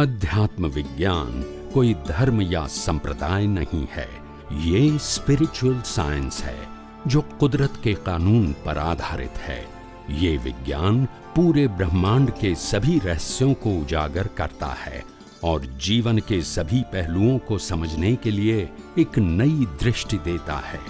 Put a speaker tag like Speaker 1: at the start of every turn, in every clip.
Speaker 1: अध्यात्म विज्ञान कोई धर्म या संप्रदाय नहीं है, ये स्पिरिचुअल साइंस है जो कुदरत के कानून पर आधारित है। ये विज्ञान पूरे ब्रह्मांड के सभी रहस्यों को उजागर करता है और जीवन के सभी पहलुओं को समझने के लिए एक नई दृष्टि देता है।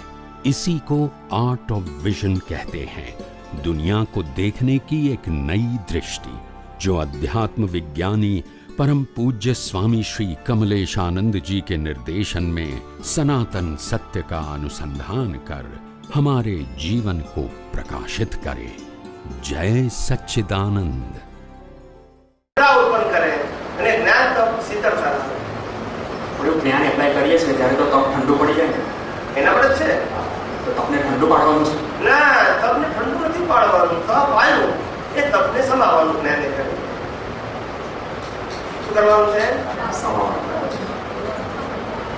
Speaker 1: इसी को आर्ट ऑफ विजन कहते हैं, दुनिया को देखने की एक नई दृष्टि, जो अध्यात्म विज्ञानी परम पूज्य स्वामी श्री कमलेशानंद जी के निर्देशन में सनातन सत्य का अनुसंधान कर हमारे जीवन को प्रकाशित करे। जय सच्चिदानंद।
Speaker 2: उत्पन्न करे અને જ્ઞાન તપ શીતળ થાય.
Speaker 3: પેલું જ્ઞાન એપ્લાય કરીએ છીએ ત્યારે તો તપ ઠંડુ પડી જાય ને,
Speaker 2: એના પર જ છે.
Speaker 3: તો તપને ઠંડુ પાડવાનું છે?
Speaker 2: ના, તપને ઠંડુ નથી પાડવાનું. તપ આવ્યું એ તપને સમાવવાનું જ્ઞાને કરે. શું કરવાનું છે?
Speaker 3: સમાવવાનું.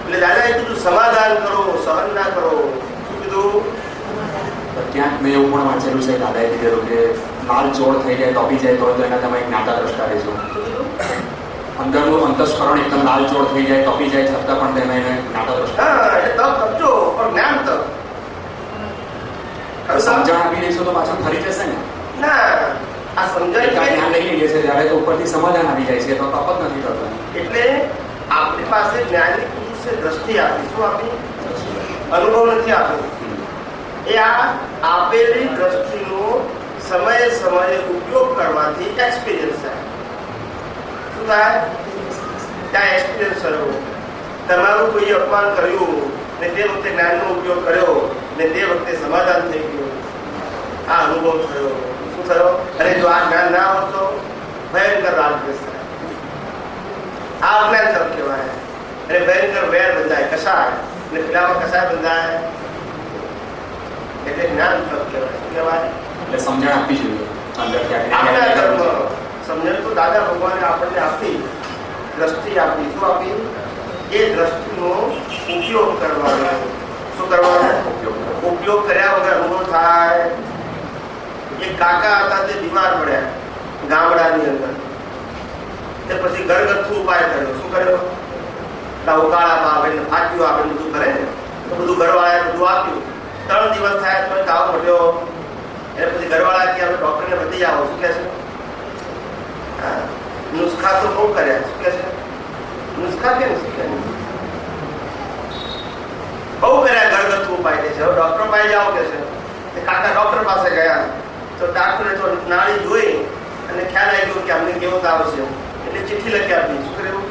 Speaker 2: એટલે દાદાએ કીધું સમાધાન કરો, સહન ના કરો. શું કીધું?
Speaker 3: ક્યાંક મેં એવું પણ વાંચેલું છે, દાદાએ કીધેલું કે લાલ ચોળ થઈ જાય તપી જાય તો એના તમે જ્ઞાતા દ્રષ્ટા રહેજો. અંદરનું અંતસ્કરણ એકદમ લાલ ચોળ થઈ જાય તપી જાય છતાં પણ તમે એને જ્ઞાતા દ્રષ્ટા.
Speaker 2: હા, એટલે તપ તપજો પણ જ્ઞાન તપ.
Speaker 3: સમજણ આપી દઈશું તો પાછું ફરી જશે ને?
Speaker 2: ના, આ સમજાય
Speaker 3: જ્ઞાન લઈ લઈએ છીએ ત્યારે તો ઉપરથી સમાધાન આવી જાય છે, તો તપ જ નથી કરતો.
Speaker 2: એટલે આપણી પાસે જ્ઞાની પુરુષે દ્રષ્ટિ આપી. શું આપી? અનુભવ નથી આપ્યો. એ આ આપેલી દ્રષ્ટિનો સમયે સમયે ઉપયોગ કરવાથી એક્સપિરિયન્સ થાય. શું થાય? ત્યાં એક્સપિરિયન્સ થયો. તમારું કોઈ અપમાન કર્યું ને તે વખતે જ્ઞાનનો ઉપયોગ કર્યો ને તે વખતે સમાધાન થઈ ગયું, આ અનુભવ થયો. શું થયો? અને જો આ જ્ઞાન ના હોત તો ભયંકર રાગદ્વેષ થાય. આ અજ્ઞાન તરફ કહેવાય. અને ભયંકર વેર બંધાય, કસાય, અને પેલામાં કસાય બંધાય. એટલે જ્ઞાન તરફ કહેવાય. શું કહેવાય?
Speaker 3: એટલે સમજણ આપવી જોઈએ અંદરથી.
Speaker 2: આપણા કર્મ સમજણ તો દાદા ભગવાને આપણને આપી, દ્રષ્ટિ આપી. શું આપી? એ દ્રષ્ટિનો ઉપયોગ કરવાનો. શું કરવાનો? ઉપયોગ કર્યા વગર અનુભવ થાય. એક કાકા હતા, તે બીમાર પડ્યા ગામડાની અંદર. તે પછી ઘરગથ્થુ ઉપાય કર્યો. શું કર્યો? ઉકાળામાં આવે ને ફાટ્યું આવે બધું કરે ને, તો બધું ઘરવાળાએ બધું આપ્યું. 3 દિવસ થાય તો તાવ મળ્યો. એટલે પછી ઘરવાળા કે આપણે ડોક્ટરને બધી આવો. શું કહે છે? નુસ્ખા તો બહુ કર્યા. શું કહે છે? નુસ્ખા કેમ શીખ્યા? બહુ કર્યા ઘરગથ્થુ ઉપાય કે છે. હવે ડોક્ટર પાસે જાઓ કે છે. કાકા ડોક્ટર પાસે ગયા તો ડોક્ટરે તો નાળી જોઈ અને ખ્યાલ આવી ગયો કે અમને કેવો તાવ છે. એટલે ચિઠ્ઠી લખી આપી. શું કર્યું?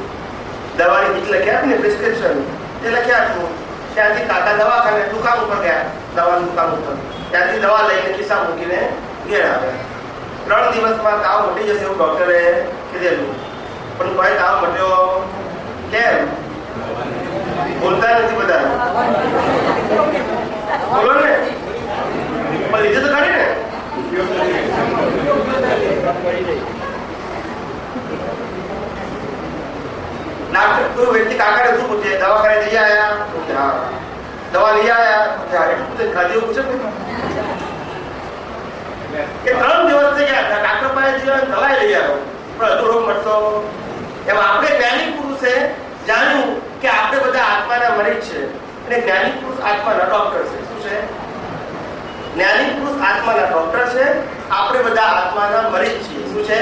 Speaker 2: દવાની ચીઠી લખી આપી ને, પ્રિસ્ક્રિપ્શન એ લખી આપ્યું. ત્યાંથી કાકા દવાખાને દુકાન ઉપર ગયા, દવાની દુકાન ઉપર. ત્યાંથી દવા લઈને ખિસ્સા મૂકીને ઘેર આવ્યા. 3 દિવસમાં તાવ મટી જશે એવું ડોક્ટરે કીધેલું, પણ કોઈ તાવ મટ્યો કેમ? બોલતા નથી બધા. બોલો ને, પણ લીધે તો ખરી ને. કોઈ વ્યક્તિ કાકાને શું પૂછે? દવાખાને જઈ આવ્યા? દવા લઈ આવ્યા? ખાધી પૂછે ને. એ 3 દિવસ થઈ ગયા, ડાક્ટર પાસે દવા લઈ આવ્યો પણ હજુ રોગ મળતો. એમાં આપણે જ્ઞાની પુરુષે જાણ્યું કે આપણે બધા આત્માના મરીજ છે અને જ્ઞાની પુરુષ આત્માના ડોક્ટર છે. શું છે? જ્ઞાની પુરુષ આત્માના ડોક્ટર છે, આપણે બધા આત્માના મરીજ છીએ. શું છે?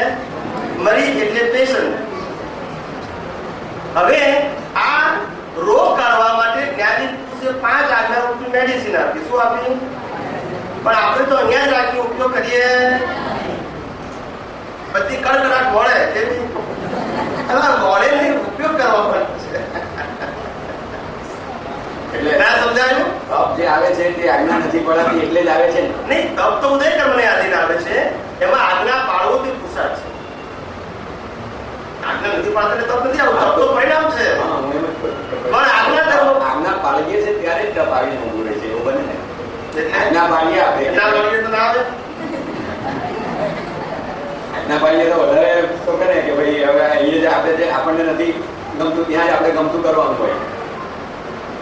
Speaker 2: મરીજ એટલે પેશન્ટ. હવે આ રોગ કાઢવા માટે જ્ઞાની પુરુષે 5 આજ્ઞારૂપી મેડિસિન આપી. શું આપી? પણ આપણે તો અહીંયા જ રાખી ઉપયોગ કરીએ. બધી કડકડાટ મળે તેની મળે નહીં, ઉપયોગ કરવા પડે છે. એટલે ના સમજાયું?
Speaker 3: જે આવે છે તે આજ્ઞા નથી પડાતી એટલે જ આવે છે.
Speaker 2: નહીં, તપ તો ઉદય કર્મને આધીન આવે છે. એમાં આજ્ઞા પાળવો તે પુરુષાર્થ છે. આજ્ઞા નથી પાડતા તપ નથી આવતું. તપ તો પરિણામ છે. પણ આજ્ઞા
Speaker 3: પાળીએ છે ત્યારે જ તપ આવીને ઊભું રહે છે. એવું બને ને? આજ્ઞા પાડીએ આપણે
Speaker 2: ના પાડીએ તો ના આવે.
Speaker 3: આજ્ઞા પાડીએ તો વધારે તો કરે કે ભાઈ હવે અહીંયા આપણે જે આપણને નથી ગમતું ત્યાં જ આપણે ગમતું કરવાનું હોય.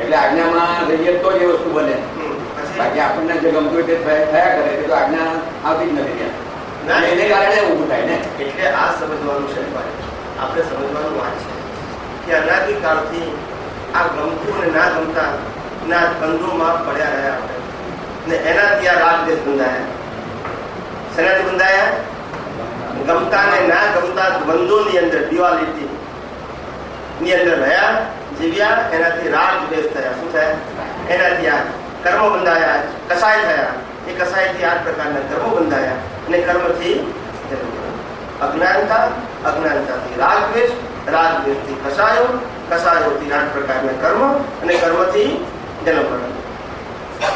Speaker 3: એટલે આજ્ઞામાં રહીએ તો જ એ વસ્તુ બને. બાકી આપણને જે ગમતું હોય તે થયા કરે તે તો આજ્ઞા આવતી જ નથી ત્યાં. એને કારણે ઊભું થાય ને.
Speaker 2: એટલે આ સમજવાનું છે. આપણે સમજવાનું વાત છે કે અનાદિકાળથી આ ગમતું અને ના ગમતા ના બંધોમાં પડ્યા રહ્યા આપણે, ને એનાથી આ રાગ દ્વેષ બંધાયા. શેનાથી બંધાયા? ગમતા ને ના ગમતા દ્વંદ્વોની અંદર, ડ્યુઆલિટી ની અંદર રહ્યા, જીવ્યા. એનાથી રાગ દ્વેષ થયા. શું થયા? એનાથી આ કર્મ બંધાયા, કસાય થયા. એ કસાયથી આ પ્રકારના કર્મો બંધાયા અને કર્મથી અજ્ઞાનતા, અજ્ઞાનતાથી રાગ દ્વેષ, રાગ દ્વેષથી કસાયો, કસાયોથી આ પ્રકારના કર્મ અને કર્મથી જન્મ મરણ.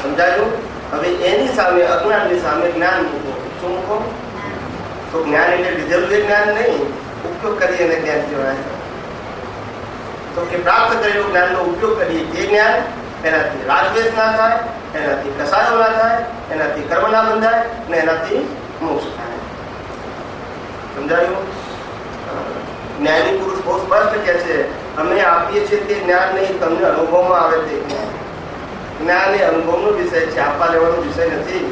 Speaker 2: સમજાયું? હવે એની સામે, અજ્ઞાનની સામે જ્ઞાન મૂકો. શું મૂકો? તો જ્ઞાન એટલે લીધેલું એ જ્ઞાન નહીં, ઉપયોગ કરી એને જ્ઞાન કહેવાય. તો કે પ્રાપ્ત કરેલું જ્ઞાનનો ઉપયોગ કરીએ તે જ્ઞાન. એનાથી રાગદ્વેષ ના થાય, એનાથી કસાયો ના થાય, એનાથી કર્મ ના બંધાય ને એનાથી મોક્ષ થાય. સમજાયું? જ્ઞાની પુરુષ બહુ સ્પષ્ટ કહે છે, અમે આપીએ છીએ તે જ્ઞાન નહીં, તમને અનુભવમાં આવે તે જ્ઞાન. જ્ઞાન એ અનુભવનો વિષય છે, આપવા લેવાનો વિષય નથી.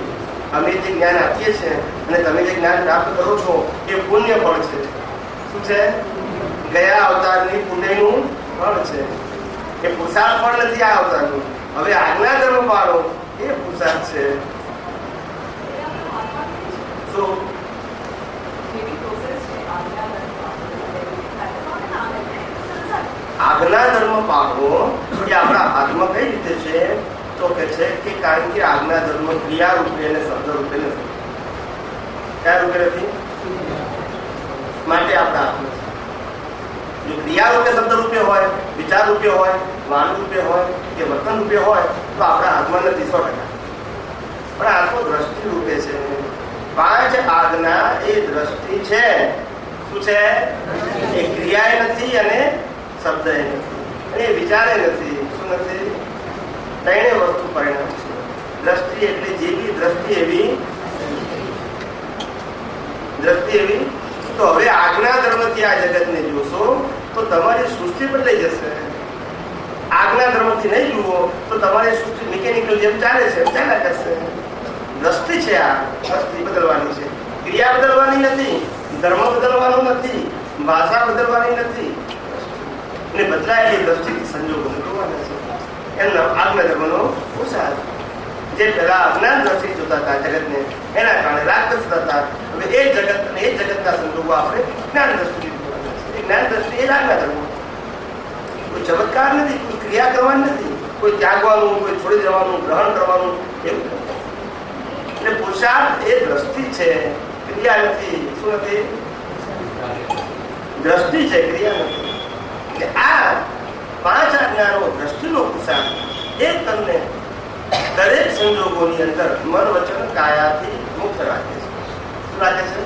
Speaker 2: અમે જે જ્ઞાન આપીએ છીએ અને તમે જે જ્ઞાન પ્રાપ્ત કરો છો એ પુણ્ય ફળ છે. શું છે? ગયા અવતારની પુણ્યનું ફળ છે. એ પુરુષાર્થ ફળ નથી આ અવતારનું. હવે આજ્ઞા ધર્મ પાડો એ પુરુષાર્થ છે. શું આજ્ઞા ધર્મ પાડવો એ આપણા હાથમાં કઈ રીતે છે? તો કે છે કે કારણ કે આજ્ઞા ધર્મ ક્રિયા રૂપે અને શબ્દ રૂપે નથી. કયા રૂપે નથી? માટે આપણા હાથમાં છે. જો ક્રિયા રૂપે, શબ્દ રૂપે હોય, વિચાર રૂપે હોય, વાન રૂપે હોય કે વર્તન રૂપે હોય તો આપણા હાથમાં નથી 100%. પણ આ તો દ્રષ્ટિ રૂપે છે. 5 આજ્ઞા એ દ્રષ્ટિ છે. શું છે? એ ક્રિયા નથી અને શબ્દ નથી અને વિચારે નથી. શું નથી? ત્રણે વસ્તુ પરિણામ છે. દ્રષ્ટિ એટલે જેવી દ્રષ્ટિ એવી, દ્રષ્ટિ એવી. તો હવે આજ્ઞા ધર્મથી આ જગતને જોશો તો તમારી સૃષ્ટિ બદલાઈ જશે. આજ્ઞા ધર્મથી નહીં જુઓ તો તમારી સૃષ્ટિ મિકેનિકલ જેમ ચાલે છે ચાલ્યા કરશે. દ્રષ્ટિ છે, આ દ્રષ્ટિ બદલવાની છે. ક્રિયા બદલવાની નથી, ધર્મ બદલવાનો નથી, ભાષા બદલવાની નથી. અને બદલાયેલી દ્રષ્ટિથી સંજોગો જોવાના છે. એમનો આજ્ઞા ધર્મનો પુરુષાર્થ. જે પહેલા અજ્ઞાન દ્રષ્ટિ જોતા હતા જગતને, એના કારણે રાગદ્વેષ હતા. હવે એ જગત અને એ જગતના સંજોગો આપણે જ્ઞાન દ્રષ્ટિ જોવાના છે. એ જ્ઞાન દ્રષ્ટિ એ જ આજ્ઞા ધર્મ. કોઈ ચમત્કાર નથી, કોઈ ક્રિયા કરવાની નથી, કોઈ ત્યાગવાનું, કોઈ છોડી દેવાનું, ગ્રહણ કરવાનું, એવું નથી. એટલે પુરુષાર્થ એ દ્રષ્ટિ છે, ક્રિયા નથી. શું નથી? દ્રષ્ટિ છે, ક્રિયા નથી. એટલે આ 5 આજ્ઞાનો દ્રષ્ટિનો પુરુષાર્થ એ તમને દરેક સંજોગોની અંદર મન, વચન, કાયાથી મુક્ત રાખે છે. શું રાખે છે?